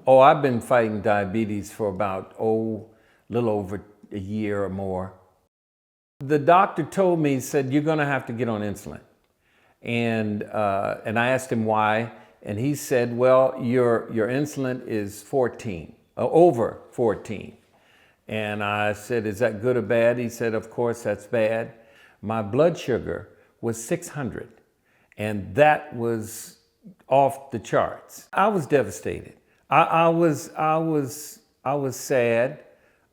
Oh, I've been fighting diabetes for about, little over a year or more. The doctor told me, he said, you're gonna have to get on insulin. And I asked him why, and he said, well, your insulin is 14, over 14. And I said, is that good or bad? He said, of course, that's bad. My blood sugar was 600, and that was off the charts. I was devastated. I was sad.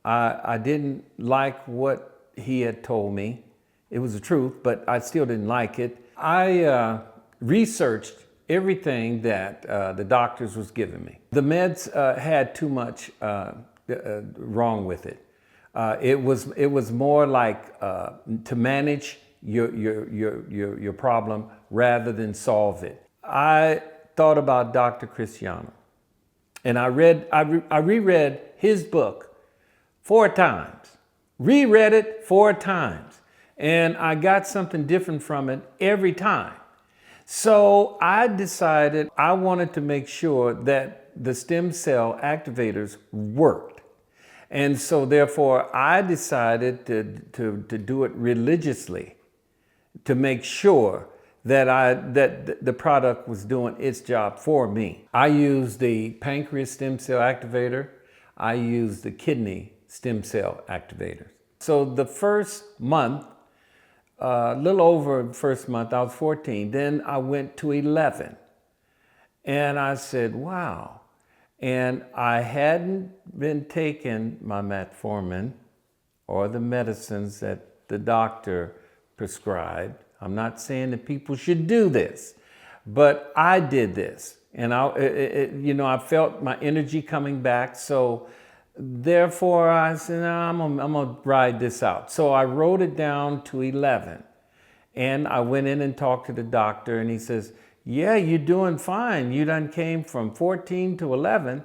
I didn't like what he had told me. It was the truth, but I still didn't like it. I researched everything that the doctors was giving me. The meds had too much wrong with it. It was more like to manage your problem rather than solve it. I thought about Dr. Cristiano, and I reread his book 4 times, reread it 4 times, and I got something different from it every time. So I decided I wanted to make sure that the stem cell activators worked. And so therefore I decided to do it religiously to make sure that the product was doing its job for me. I used the pancreas stem cell activator. I used the kidney stem cell activator. So the first month, a little over the first month, I was 14. Then I went to 11. And I said, wow. And I hadn't been taking my metformin or the medicines that the doctor prescribed. I'm not saying that people should do this, but I did this. And I felt my energy coming back. So therefore I said, no, I'm gonna ride this out. So I wrote it down to 11. And I went in and talked to the doctor, and he says, yeah, you're doing fine. You done came from 14 to 11.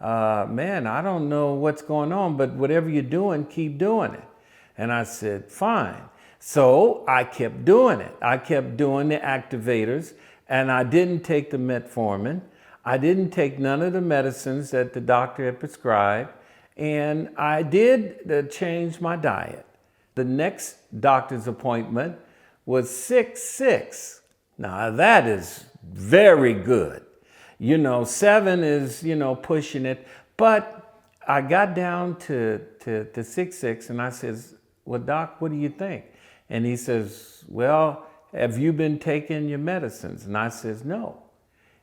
Man, I don't know what's going on, but whatever you're doing, keep doing it. And I said, fine. So I kept doing it. I kept doing the activators, and I didn't take the metformin. I didn't take none of the medicines that the doctor had prescribed, and I did change my diet. The next doctor's appointment was 6-6. Now that is very good. 7 is, pushing it. But I got down to 6-6, and I says, well, doc, what do you think? And he says, well, have you been taking your medicines? And I says, no.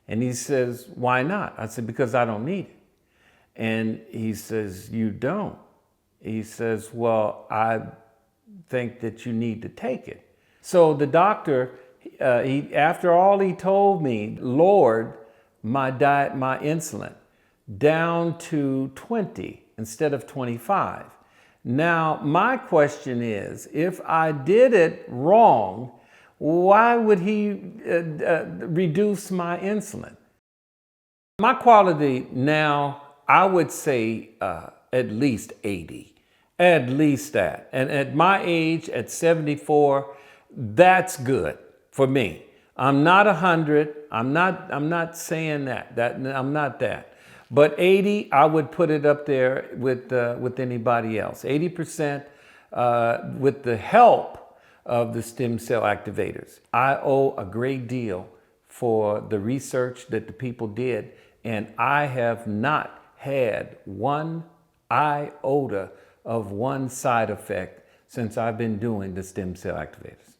And he says, why not? I said, because I don't need it. And he says, you don't? He says, well, I think that you need to take it. So the doctor, after all he told me, lowered my diet, my insulin, down to 20 instead of 25. Now, my question is, if I did it wrong, why would he reduce my insulin? My quality now, I would say at least 80, at least that. And at my age, at 74, that's good for me. I'm not 100. I'm not saying that. I'm not that. But 80, I would put it up there with anybody else. 80% with the help of the stem cell activators. I owe a great deal for the research that the people did, and I have not had one iota of one side effect since I've been doing the stem cell activators.